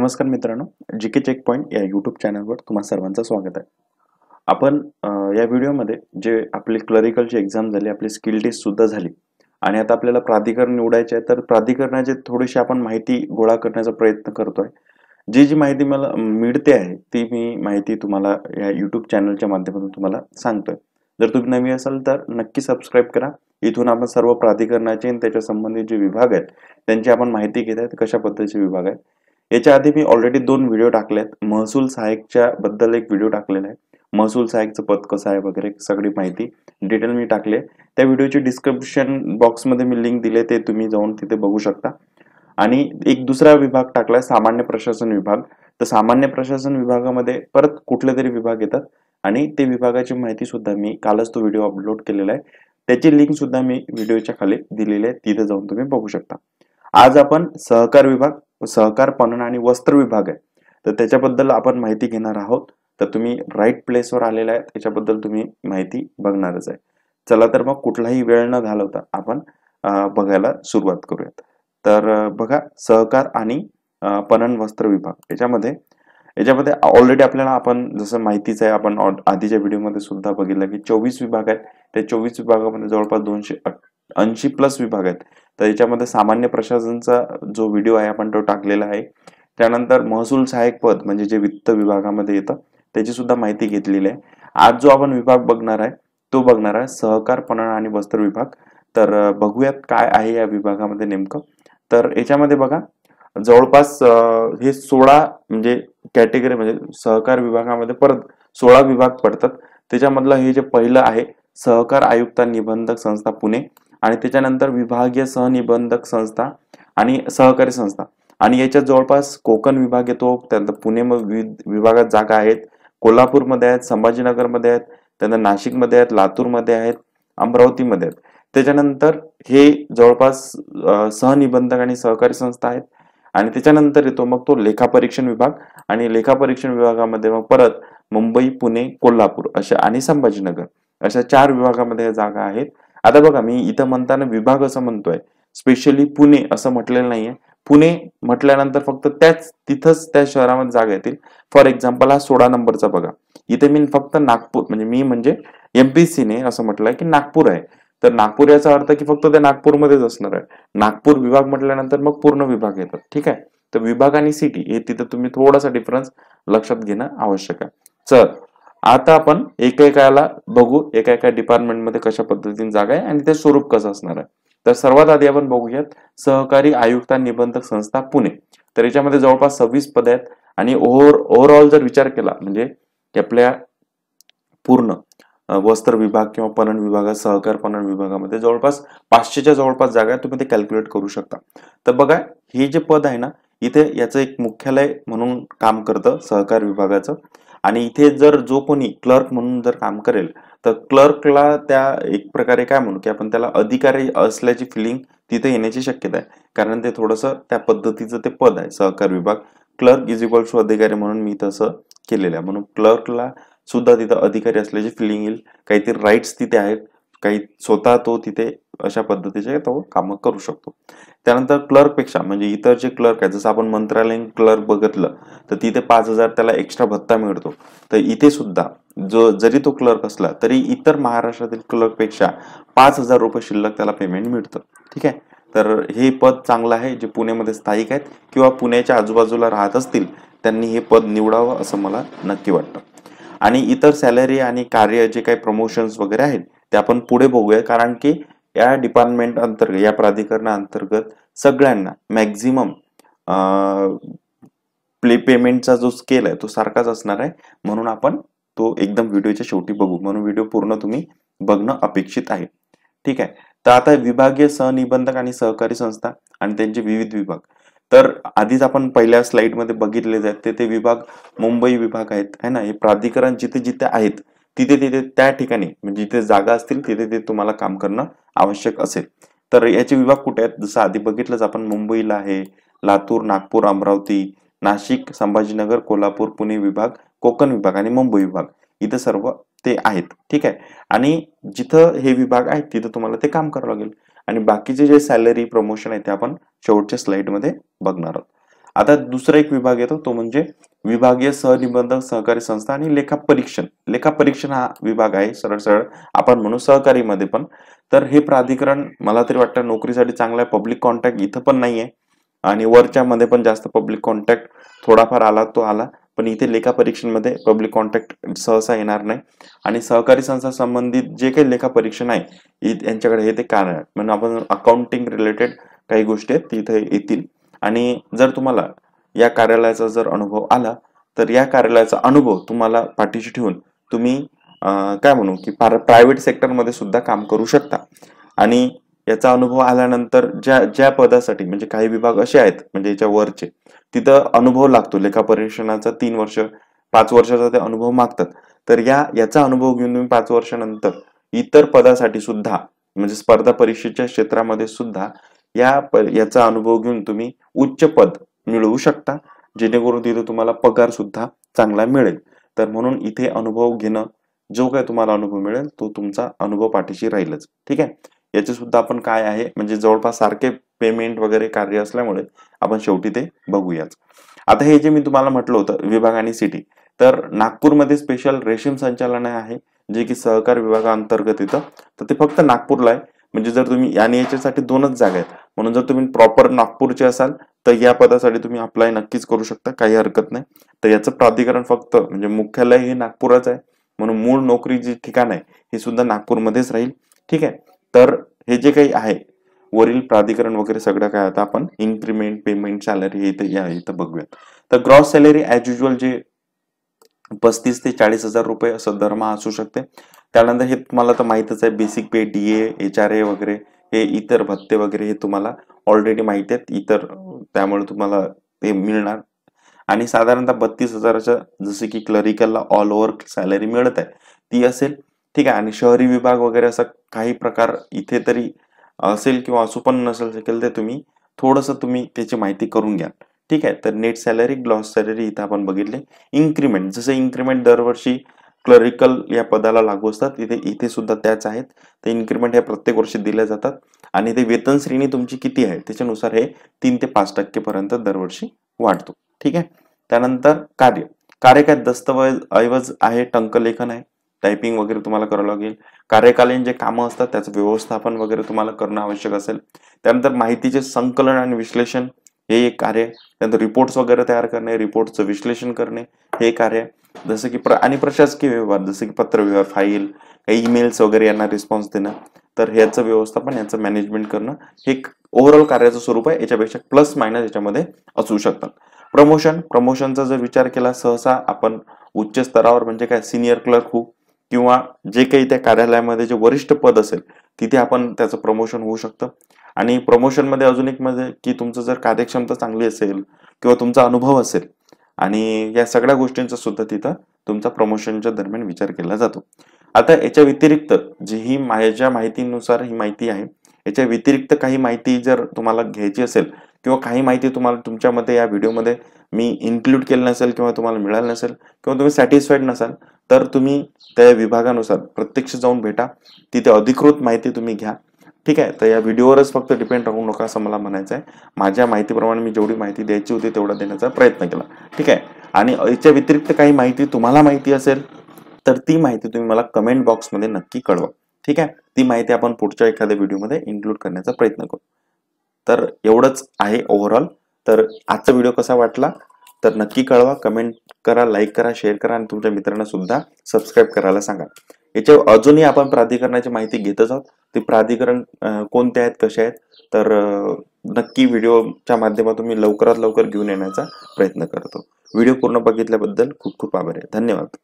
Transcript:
नमस्कार मित्रांनो, GK check point या यूट्यूब चॅनलवर तुम्हा सर्वांचं स्वागत आहे. आपण या व्हिडिओमध्ये जे आपली क्लरिकलची एक्झाम झाली, आपली स्किल टेस्ट सुद्धा झाली आणि आता आपल्याला प्राधिकरण निवडायचे आहे, तर प्राधिकरणाची थोडीशी आपण माहिती गोळा करण्याचा प्रयत्न करतोय. जी माहिती मला मिळते आहे ती मी माहिती तुम्हाला या यूट्यूब चॅनलच्या माध्यमातून तुम्हाला सांगतोय. जर तुम्ही नवीन असाल तर नक्की सबस्क्राईब करा. इथून आपण सर्व प्राधिकरणाचे आणि त्याच्या संबंधित जे विभाग आहेत त्यांची आपण माहिती घेत आहेत, कशा पद्धतीचे विभाग आहेत. याच्या आधी मी ऑलरेडी 2 व्हिडिओ टाकलेत. महसूल सहाय्यकच्या बद्दल एक व्हिडिओ टाकलेला आहे. महसूल सहाय्यकचं पद कसं आहे वगैरे सगळी माहिती डिटेल मी टाकली आहे. त्या व्हिडिओची डिस्क्रिप्शन बॉक्समध्ये मी लिंक दिले, ते तुम्ही जाऊन तिथे बघू शकता. आणि एक दुसरा विभाग टाकलाय सामान्य प्रशासन विभाग. तर सामान्य प्रशासन विभागामध्ये परत कुठले तरी विभाग येतात आणि ते विभागाची माहिती सुद्धा मी कालच तो व्हिडिओ अपलोड केलेला आहे. त्याची लिंक सुद्धा मी व्हिडिओच्या खाली दिलेली आहे, तिथे जाऊन तुम्ही बघू शकता. आज आपण सहकार विभाग, सहकार पणन आणि वस्त्र विभाग आहे, तर त्याच्याबद्दल आपण माहिती घेणार आहोत. तर तुम्ही राईट प्लेसवर आलेला आहे, त्याच्याबद्दल तुम्ही माहिती बघणारच आहे. चला तर मग कुठलाही वेळ न घालवता आपण बघायला सुरुवात करूयात. तर बघा, सहकार आणि पणन वस्त्र विभाग याच्यामध्ये ऑलरेडी आपल्याला आपण जसं माहितीच आहे, आपण आधीच्या व्हिडिओमध्ये सुद्धा बघितलं की 24 विभाग आहेत. त्या 24 विभागामध्ये जवळपास 280 प्लस विभाग आहेत. तर याच्यामध्ये सामान्य प्रशासनचा जो व्हिडिओ आहे आपण तो टाकलेला आहे. त्यानंतर महसूल सहाय्यक पद म्हणजे जे वित्त विभागामध्ये येतं त्याची सुद्धा माहिती घेतलेली आहे. आज जो आपण विभाग बघणार आहे तो बघणार आहे सहकार पणन आणि वस्त्र विभाग. तर बघूयात काय आहे या विभागामध्ये नेमकं. तर याच्यामध्ये बघा, जवळपास हे 16 म्हणजे कॅटेगरी, म्हणजे सहकार विभागामध्ये परत 16 विभाग पडतात. त्याच्यामधलं हे जे पहिलं आहे सहकार आयुक्त निबंधक संस्था पुणे, आणि त्याच्यानंतर विभागीय सहनिबंधक संस्था आणि सहकारी संस्था, आणि याच्यात जवळपास कोकण विभाग येतो. त्यानंतर पुणे विभागात जागा आहेत, कोल्हापूरमध्ये आहेत, संभाजीनगरमध्ये आहेत, त्यानंतर नाशिकमध्ये आहेत, लातूरमध्ये आहेत, अमरावतीमध्ये आहेत. त्याच्यानंतर हे जवळपास सहनिबंधक आणि सहकारी संस्था आहेत. आणि त्याच्यानंतर येतो मग तो लेखापरीक्षण विभाग, आणि लेखापरीक्षण विभागामध्ये मग परत मुंबई, पुणे, कोल्हापूर अशा आणि संभाजीनगर अशा 4 विभागामध्ये जागा आहेत. आता बघा, मी इथं म्हणताना विभाग असं म्हणतोय, स्पेशली पुणे असं म्हटलेलं नाहीये. पुणे म्हटल्यानंतर फक्त तिथंच त्या शहरामध्ये जागा येतील. फॉर एक्झाम्पल हा 16 नंबरचा बघा, इथे मी फक्त नागपूर म्हणजे एमपीसी ने असं म्हटलंय की नागपूर आहे. तर नागपूर याचा अर्थ की फक्त त्या नागपूरमध्येच असणार आहे. नागपूर विभाग म्हटल्यानंतर मग पूर्ण विभाग येतात. ठीक आहे. तर विभाग आणि सिटी हे तिथे तुम्ही थोडासा डिफरन्स लक्षात घेणं आवश्यक आहे. चल, आता आपण एकेकाला बघू, एका डिपार्टमेंटमध्ये कशा पद्धतीने जागा आहे आणि ते स्वरूप कसं असणार आहे. तर सर्वात आधी आपण बघूयात सहकारी आयुक्त निबंधक संस्था पुणे. तर याच्यामध्ये जवळपास 26 पद आहेत, आणि ओव्हरऑल जर विचार केला म्हणजे आपल्या पूर्ण वस्त्र विभाग किंवा पणन विभागात, सहकार पणन विभागामध्ये जवळपास 500च्या जवळपास जागा तुम्ही ते कॅल्क्युलेट करू शकता. तर बघा, हे जे पद आहे ना, इथे याचं एक मुख्यालय म्हणून काम करतं सहकार विभागाचं. आणि इथे जर जो कोणी क्लर्क म्हणून जर काम करेल तर क्लर्कला त्या एक प्रकारे काय म्हणू की आपण त्याला अधिकारी असल्याची फिलिंग तिथे येण्याची शक्यता आहे, कारण ते थोडंसं त्या पद्धतीचं ते पद आहे सहकार विभाग. क्लर्क इज इक्वल टू अधिकारी म्हणून मी तसं केलेलं आहे. म्हणून क्लर्कला सुद्धा तिथं अधिकारी असल्याची फिलिंग येईल. काहीतरी राईट्स तिथे आहेत, काही स्वतः तो तिथे अशा पद्धतीचे तो कामं करू शकतो. त्यानंतर क्लर्क पेक्षा म्हणजे इतर जे क्लर्क आहेत, जसं आपण मंत्रालयीन क्लर्क बघितलं तर तिथे 5,000 त्याला एक्स्ट्रा भत्ता मिळतो. तर इथे सुद्धा जरी तो क्लर्क असला तरी इतर महाराष्ट्रातील क्लर्क पेक्षा 5,000 रुपये शिल्लक त्याला पेमेंट मिळतं. ठीक आहे. तर हे पद चांगलं आहे. जे पुण्यामध्ये स्थायिक आहेत किंवा पुण्याच्या आजूबाजूला राहत असतील त्यांनी हे पद निवडावं असं मला नक्की वाटतं. आणि इतर सॅलरी आणि कार्य जे काही प्रमोशन्स वगैरे आहेत ते आपण पुढे बघूया, कारण की या डिपार्टमेंट अंतर्गत, या प्राधिकरणाअंतर्गत सगळ्यांना मॅक्झिमम पेमेंटचा जो स्केल आहे तो सारखाच असणार आहे. म्हणून आपण तो एकदम व्हिडिओच्या शेवटी बघू, म्हणून व्हिडिओ पूर्ण तुम्ही बघणं अपेक्षित आहे. ठीक आहे. तर आता विभागीय सहनिबंधक आणि सहकारी संस्था आणि त्यांचे विविध विभाग. तर आधीच आपण पहिल्या स्लाइडमध्ये बघितलेले आहेत ते विभाग मुंबई विभाग आहेत है ना. हे प्राधिकरण जिथे जिथे आहेत तिथे त्या ठिकाणी म्हणजे जिथे जागा असतील तिथे तुम्हाला काम करणं आवश्यक असेल. तर याचे विभाग कुठे आहेत, जसं आधी बघितलंच आपण, मुंबईला आहे, लातूर, नागपूर, अमरावती, नाशिक, संभाजीनगर, कोल्हापूर, पुणे विभाग, कोकण विभाग आणि मुंबई विभाग इथे सर्व ते आहेत. ठीक आहे. आणि जिथं हे विभाग आहेत तिथं तुम्हाला ते काम करावं लागेल. आणि बाकीचे जे सॅलरी प्रमोशन आहे ते आपण शेवटच्या स्लाइड मध्ये बघणार आहोत. आता दुसरा एक विभाग येतो, तो म्हणजे विभागीय सहनिबंधक सहकारी संस्था आणि लेखापरीक्षण. लेखापरीक्षण हा विभाग आहे, सरळ सरळ आपण म्हणू सहकारीमध्ये पण. तर हे प्राधिकरण मला तरी वाटतं नोकरीसाठी चांगलं आहे. पब्लिक कॉन्टॅक्ट इथं पण नाहीये आणि वरच्या मध्ये पण जास्त पब्लिक कॉन्टॅक्ट थोडाफार आला तो आला, पण इथे लेखापरीक्षण मध्ये पब्लिक कॉन्टॅक्ट सहसा येणार नाही. आणि सहकारी संस्था संबंधित जे काही लेखापरीक्षण आहे यांच्याकडे हे ते कार्य आहे, म्हणून आपण अकाउंटिंग रिलेटेड काही गोष्टी आहेत तिथे येतील. आणि जर तुम्हाला या कार्यालयाचा जर अनुभव आला तर या कार्यालयाचा अनुभव तुम्हाला पाठीशी ठेवून तुम्ही काय म्हणू की प्रायव्हेट सेक्टरमध्ये सुद्धा काम करू शकता. आणि याचा अनुभव आल्यानंतर ज्या ज्या पदासाठी म्हणजे काही विभाग असे आहेत म्हणजे याच्या वरचे तिथं अनुभव लागतो लेखापरीक्षणाचा 3 वर्ष 5 वर्षाचा ते अनुभव मागतात. तर याचा अनुभव घेऊन तुम्ही 5 वर्षानंतर इतर पदासाठी सुद्धा म्हणजे स्पर्धा परीक्षेच्या क्षेत्रामध्ये सुद्धा याचा अनुभव घेऊन तुम्ही उच्च पद मिळवू शकता, जेणेकरून तिथे तुम्हाला पगार सुद्धा चांगला मिळेल. तर म्हणून इथे अनुभव घेणं, जो काही तुम्हाला अनुभव मिळेल तो तुमचा अनुभव पाठीशी राहीलच. ठीक आहे. याचे सुद्धा आपण काय आहे म्हणजे जवळपास सारखे पेमेंट वगैरे कार्य असल्यामुळे आपण शेवटी ते बघूयाच. आता हे जे मी तुम्हाला म्हटलं होतं विभाग आणि सिटी, तर नागपूरमध्ये स्पेशल रेशीम संचालनालय आहे जे की सहकार विभागाअंतर्गत येतं. तर ते फक्त नागपूरला आहे. म्हणजे जर तुम्ही आणि याच्यासाठी 2च जागा आहेत, म्हणून जर तुम्ही प्रॉपर नागपूरचे असाल तर या पदासाठी तुम्ही अप्लाय नक्कीच करू शकता, काही हरकत नाही. तर याचं प्राधिकरण फक्त म्हणजे मुख्यालय हे नागपूरच आहे, म्हणून मूळ नोकरी जे ठिकाण आहे हे सुद्धा नागपूरमध्येच राहील. ठीक आहे. तर हे जे काही आहे वरील प्राधिकरण वगैरे सगळं काय आता आपण इन्क्रीमेंट पेमेंट सॅलरी हे इथं बघूयात. तर ग्रॉस सॅलरी ऍज युजल जे 35 ते 40,000 रुपये असं दरमहा असू शकते. त्यानंतर हे तुम्हाला तर माहितच आहे बेसिक पे DA HRA वगैरे हे इतर भत्ते वगैरे हे तुम्हाला ऑलरेडी माहिती आहेत इतर, त्यामुळे तुम्हाला ते मिळणार. आणि साधारणतः 32,000च्या जसे की क्लरिकलला ऑल ओव्हर सॅलरी मिळत आहे ती असेल. ठीक आहे. आणि शहरी विभाग वगैरे असा काही प्रकार इथे तरी असेल किंवा असू पण नसेल शकेल, ते तुम्ही त्याची माहिती करून घ्या. ठीक आहे. तर नेट सॅलरी ग्लॉस सॅलरी इथं आपण बघितले. इन्क्रीमेंट जसं इन्क्रीमेंट दरवर्षी क्लरिकल या पदाला लागू असतात इथे सुद्धा त्याच आहेत. तर इन्क्रीमेंट हे प्रत्येक वर्षी दिल्या जातात आणि ते वेतन श्रेणी तुमची किती आहे त्याच्यानुसार हे 3 ते 5% पर्यंत दरवर्षी वाढतो. ठीक आहे. त्यानंतर कार्य काय दस्तऐवज आहे, टंकलेखन आहे, टायपिंग वगैरे तुम्हाला करावं लागेल. कार्यकालीन जे कामं असतात त्याचं व्यवस्थापन वगैरे तुम्हाला करणं आवश्यक असेल. त्यानंतर माहितीचे संकलन आणि विश्लेषण हे एक कार्य. त्यानंतर रिपोर्ट्स वगैरे तयार करणे, रिपोर्टचं विश्लेषण करणे हे कार्य. जसं की आणि प्रशासकीय व्यवहार जसं की पत्रव्यवहार, फाईल, काही ईमेल्स वगैरे यांना रिस्पॉन्स देणं. तर ह्याचं व्यवस्थापन याचं मॅनेजमेंट करणं हे एक ओव्हरऑल कार्याचं स्वरूप आहे. याच्यापेक्षा प्लस मायनस याच्यामध्ये असू शकतात. प्रमोशनचा जर विचार केला सहसा आपण उच्च स्तरावर म्हणजे काय सिनियर क्लर्क होऊ किंवा जे काही त्या कार्यालयामध्ये जे वरिष्ठ पद असेल तिथे आपण त्याचं प्रमोशन होऊ शकतं. आणि प्रमोशन मध्ये अजून एक म्हणजे की तुमचं जर कार्यक्षमता चांगली असेल किंवा तुमचा अनुभव असेल आणि या सगळ्या गोष्टींचा सुद्धा तिथं तुमचा प्रमोशनच्या दरम्यान विचार केला जातो. आता याच्या व्यतिरिक्त जी माझ्या माहितीनुसार ही माहिती आहे, याच्या व्यतिरिक्त काही माहिती जर तुम्हाला घ्यायची असेल किंवा काही माहिती तुम्हाला तुमच्यामध्ये या व्हिडिओमध्ये मी इन्क्लूड केलं नसेल किंवा तुम्हाला मिळालं नसेल किंवा तुम्ही सॅटिस्फाईड नसाल तर तुम्ही त्या विभागानुसार प्रत्यक्ष जाऊन भेटा, तिथे अधिकृत माहिती तुम्ही घ्या. ठीक आहे. तर या व्हिडिओवरच फक्त डिपेंड राहू नका असं मला म्हणायचं आहे. माझ्या माहितीप्रमाणे मी जेवढी माहिती द्यायची होती तेवढा देण्याचा प्रयत्न केला. ठीक आहे. आणि याच्या व्यतिरिक्त काही माहिती तुम्हाला माहिती असेल तर ती माहिती तुम्ही मला कमेंट बॉक्समध्ये नक्की कळवा. ठीक आहे. ती माहिती आपण पुढच्या एखाद्या व्हिडिओमध्ये इन्क्लूड करण्याचा प्रयत्न करू. तर एवढंच आहे ओव्हरऑल. तर आजचा व्हिडिओ कसा वाटला तर नक्की कळवा, कमेंट करा, लाईक करा, शेअर करा आणि तुमच्या मित्रांना सुद्धा सबस्क्राईब करायला सांगा. याच्या अजूनही आपण प्राधिकरणाची माहिती घेतच आहोत. ते प्राधिकरण कोणते आहेत, कसे आहेत, तर नक्की व्हिडिओच्या माध्यमातून मी लवकरात लवकर घेऊन येण्याचा प्रयत्न करतो. व्हिडिओ पूर्ण बघितल्याबद्दल खूप खूप आभार आहे. धन्यवाद.